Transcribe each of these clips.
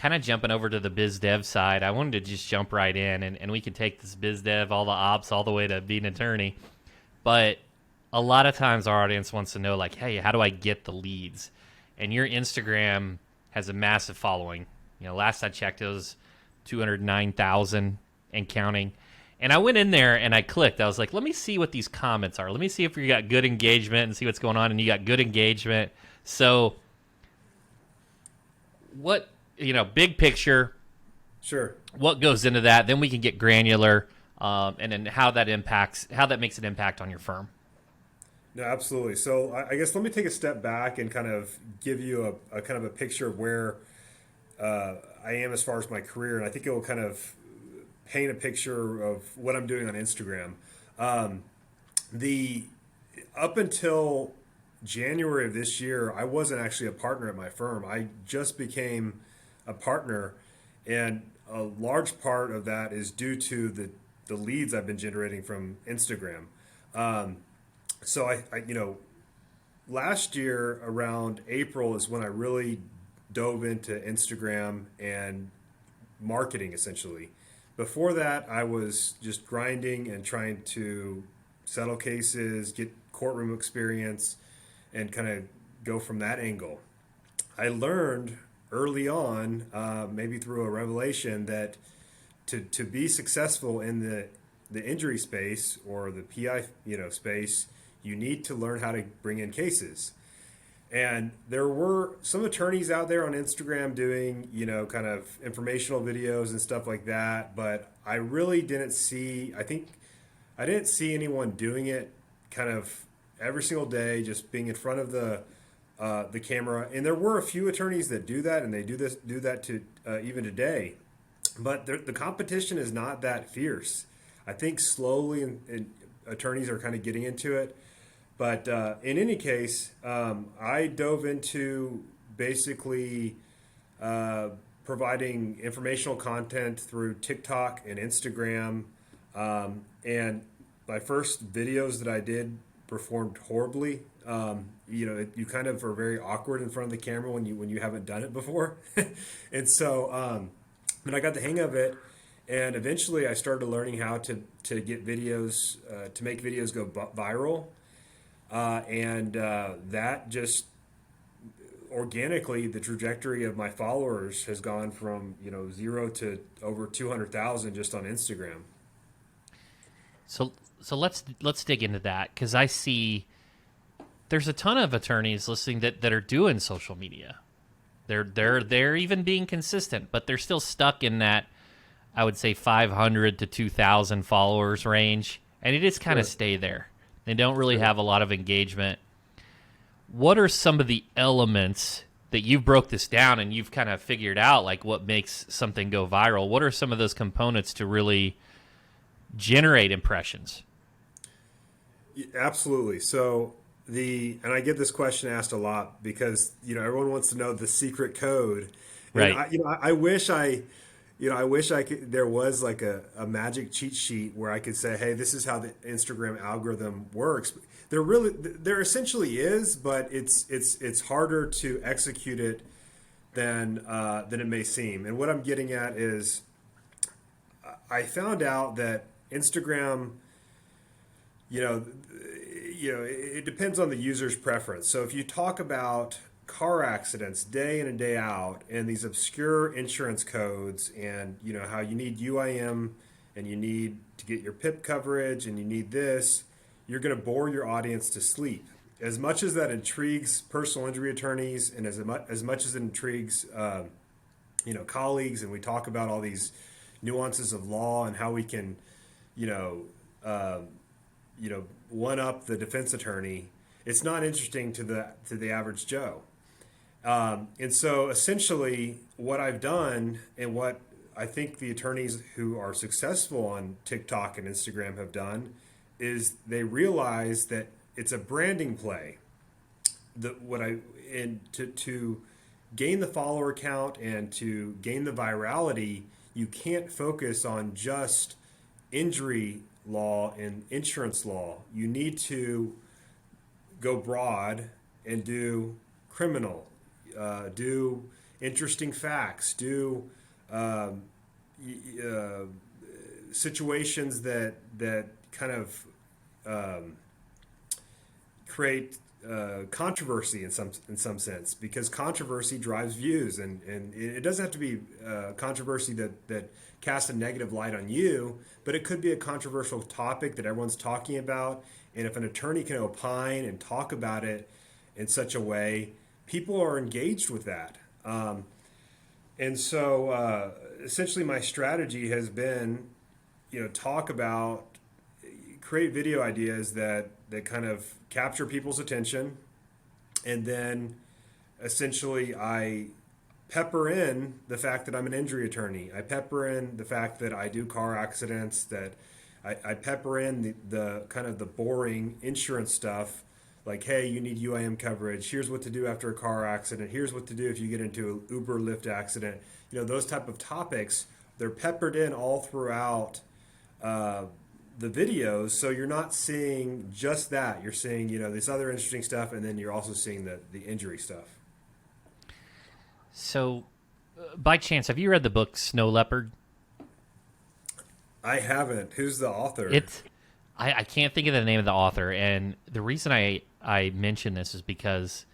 kind of jumping over to the biz dev side, I wanted to just jump right in, and we can take this biz dev, all the ops, all the way to being an attorney. But a lot of times our audience wants to know, like, hey, how do I get the leads? And your Instagram has a massive following. Last I checked, it was 209,000 and counting. And I went in there and I clicked. I was like, let me see what these comments are. Let me see if you got good engagement and see what's going on. And you got good engagement. So what, big picture, Sure. what goes into that? Then we can get granular, and then how that makes an impact on your firm. No, absolutely. So I guess let me take a step back and kind of give you a kind of a picture of where I am as far as my career, and I think it will kind of paint a picture of what I'm doing on Instagram. The Up until January of this year, I wasn't actually a partner at my firm. I just became a partner, and a large part of that is due to the leads I've been generating from Instagram. So last year around April is when I really dove into Instagram and marketing essentially. Before that, I was just grinding and trying to settle cases, get courtroom experience, and kind of go from that angle. I learned early on, maybe through a revelation, that to be successful in the injury space or the PI space, you need to learn how to bring in cases. And there were some attorneys out there on Instagram doing, kind of informational videos and stuff like that. But I really didn't see, I didn't see anyone doing it kind of every single day, just being in front of the camera. And there were a few attorneys that do that, and they do that to even today. But the competition is not that fierce. I think slowly and attorneys are kind of getting into it. But in any case, I dove into basically providing informational content through TikTok and Instagram. And my first videos that I did performed horribly. You kind of are very awkward in front of the camera when you haven't done it before. And so, but I got the hang of it. And eventually I started learning how to get videos, to make videos go viral. And that just organically, the trajectory of my followers has gone from 0 to over 200,000 just on Instagram. So let's dig into that, because I see there's a ton of attorneys listening that are doing social media. They're even being consistent, but they're still stuck in that, I would say, 500 to 2,000 followers range, and it just kind of stay there. They don't really have a lot of engagement. What are some of the elements that you've broke this down and you've kind of figured out, like what makes something go viral? What are some of those components to really generate impressions? Absolutely. So and I get this question asked a lot because everyone wants to know the secret code. And Right. I wish I could. There was like a magic cheat sheet where I could say, "Hey, this is how the Instagram algorithm works." There essentially is, but it's harder to execute it than it may seem. And what I'm getting at is, I found out that Instagram, it depends on the user's preference. So if you talk about car accidents day in and day out and these obscure insurance codes and how you need UIM and you need to get your PIP coverage and you need this, you're going to bore your audience to sleep. As much as that intrigues personal injury attorneys and as much as it intrigues colleagues, and we talk about all these nuances of law and how we can one up the defense attorney, it's not interesting to the average Joe. And so essentially what I've done and what I think the attorneys who are successful on TikTok and Instagram have done is they realize that it's a branding play. To gain the follower count and to gain the virality, you can't focus on just injury law and insurance law. You need to go broad and do criminal, do interesting facts, do um, situations that kind of create controversy in some sense, because controversy drives views, and it doesn't have to be controversy that casts a negative light on you, but it could be a controversial topic that everyone's talking about, and if an attorney can opine and talk about it in such a way, people are engaged with that. And so essentially my strategy has been, talk about, create video ideas that kind of capture people's attention, and then essentially I pepper in the fact that I'm an injury attorney. I pepper in the fact that I do car accidents, that I pepper in the kind of the boring insurance stuff, like, hey, you need UIM coverage. Here's what to do after a car accident. Here's what to do if you get into an Uber Lyft accident. Those type of topics, they're peppered in all throughout the videos, so you're not seeing just that. You're seeing, this other interesting stuff, and then you're also seeing the injury stuff. So, by chance, have you read the book Snow Leopard? I haven't. Who's the author? I can't think of the name of the author, and the reason I mention this is because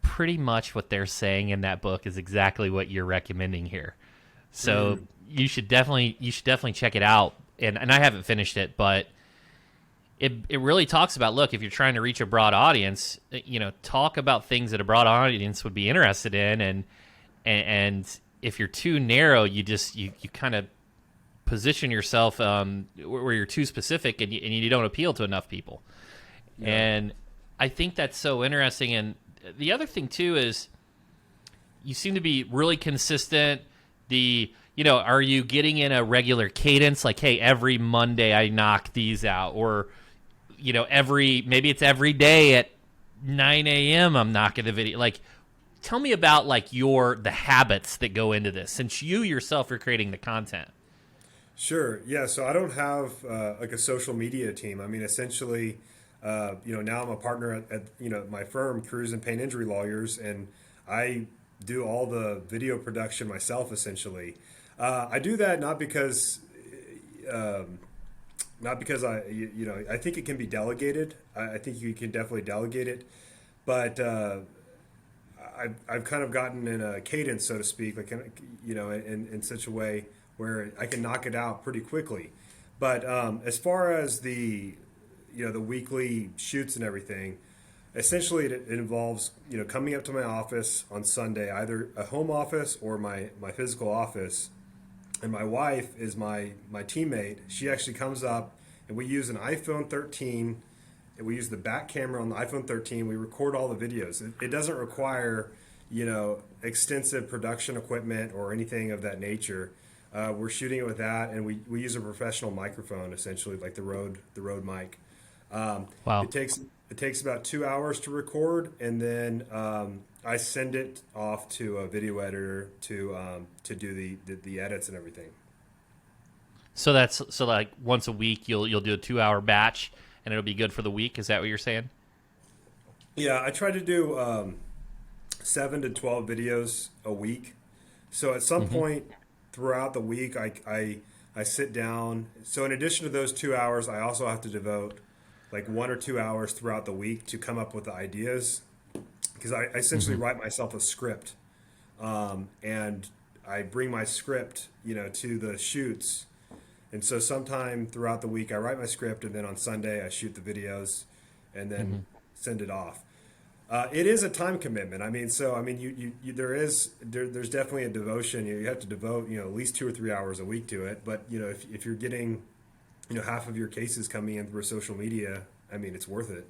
pretty much what they're saying in that book is exactly what you're recommending here. So you should definitely check it out. And I haven't finished it, but it really talks about, look, if you're trying to reach a broad audience, talk about things that a broad audience would be interested in, and if you're too narrow, you kind of position yourself where you're too specific, and you don't appeal to enough people. Yeah. And I think that's so interesting. And the other thing too is you seem to be really consistent. Are you getting in a regular cadence? Like, hey, every Monday I knock these out, or maybe it's every day at 9 a.m. I'm knocking the video. Like, tell me about the habits that go into this, since you yourself are creating the content. Sure. Yeah. So I don't have like a social media team. I mean, essentially, now I'm a partner at my firm, Payne Injury Lawyers, and I do all the video production myself, essentially. I do that not because I think it can be delegated. I think you can definitely delegate it, but I've kind of gotten in a cadence, so to speak, like in such a way where I can knock it out pretty quickly. But as far as the weekly shoots and everything, essentially it involves coming up to my office on Sunday, either a home office or my physical office. And my wife is my teammate. She actually comes up, and we use an iPhone 13, and we use the back camera on the iPhone 13. We record all the videos. It doesn't require, extensive production equipment or anything of that nature. We're shooting it with that, and we use a professional microphone, essentially, like the Rode mic. Wow. It takes about 2 hours to record, and then I send it off to a video editor to do the edits and everything. So like once a week you'll do a 2-hour batch, and it'll be good for the week. Is that what you're saying? Yeah, I try to do 7 to 12 videos a week. So at some point throughout the week, I sit down. So in addition to those 2 hours, I also have to devote like 1 or 2 hours throughout the week to come up with the ideas, because I essentially write myself a script, and I bring my script, to the shoots. And so sometime throughout the week, I write my script, and then on Sunday I shoot the videos, and then send it off. It is a time commitment. There's definitely a devotion. You have to devote, at least 2 or 3 hours a week to it. But if you're getting, half of your cases coming in through social media, it's worth it.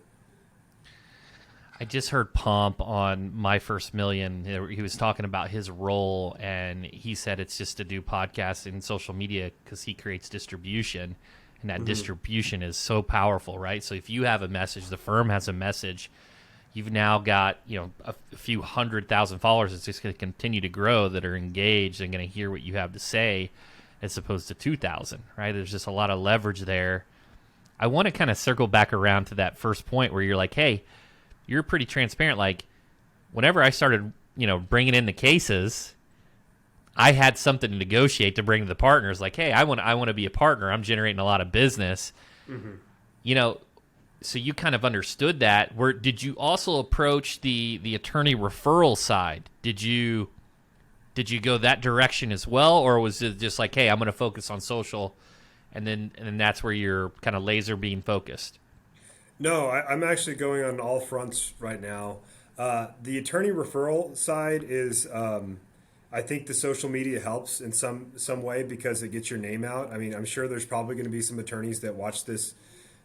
I just heard Pomp on My First Million. He was talking about his role, and he said it's just to do podcasts and social media because he creates distribution, and that distribution is so powerful, right? So if you have a message, the firm has a message, you've now got a few 100,000 followers. It's just going to continue to grow that are engaged and going to hear what you have to say, as opposed to 2,000, right? There's just a lot of leverage there. I want to kind of circle back around to that first point where you're like, hey, you're pretty transparent. Like, whenever I started, bringing in the cases, I had something to negotiate to bring to the partners. Like, hey, I want to be a partner. I'm generating a lot of business. So you kind of understood that. Did you also approach the attorney referral side? Did you go that direction as well, or was it just like, hey, I'm going to focus on social, and then that's where you're kind of laser beam focused? No, I'm actually going on all fronts right now. The attorney referral side is, I think the social media helps in some way because it gets your name out. I mean, I'm sure there's probably going to be some attorneys that watch this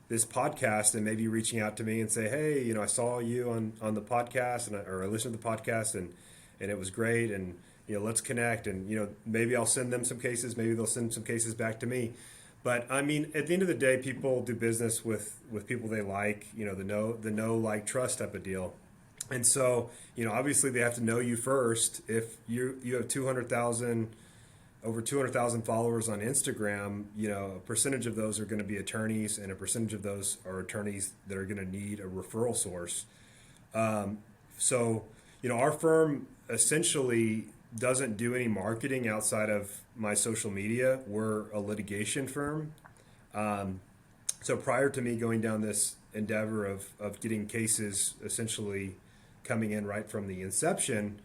podcast and maybe reaching out to me and say, hey, I saw you on the podcast or I listened to the podcast and it was great, and let's connect, and maybe I'll send them some cases, maybe they'll send some cases back to me. But I mean, at the end of the day, people do business with people they like, the know like trust type of deal. And so, obviously they have to know you first. If you have over 200,000 followers on Instagram, a percentage of those are going to be attorneys, and a percentage of those are attorneys that are going to need a referral source. So, our firm essentially doesn't do any marketing outside of my social media. We're a litigation firm. So prior to me going down this endeavor of getting cases essentially coming in right from the inception,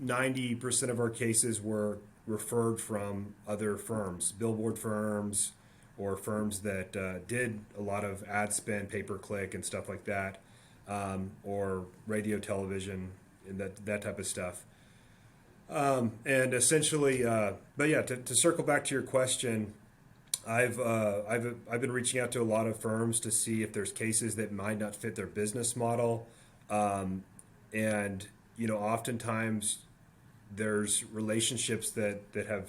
90% of our cases were referred from other firms, billboard firms, or firms that did a lot of ad spend, pay-per-click, and stuff like that, or radio, television, and that type of stuff. And essentially, but yeah, to circle back to your question, I've been reaching out to a lot of firms to see if there's cases that might not fit their business model, and oftentimes there's relationships that have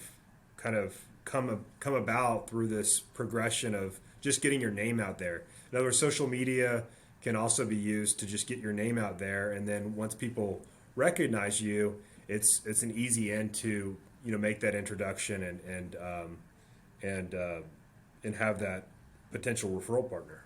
kind of come about through this progression of just getting your name out there. In other words, social media can also be used to just get your name out there, and then once people recognize you, it's an easy end to make that introduction and have that potential referral partner.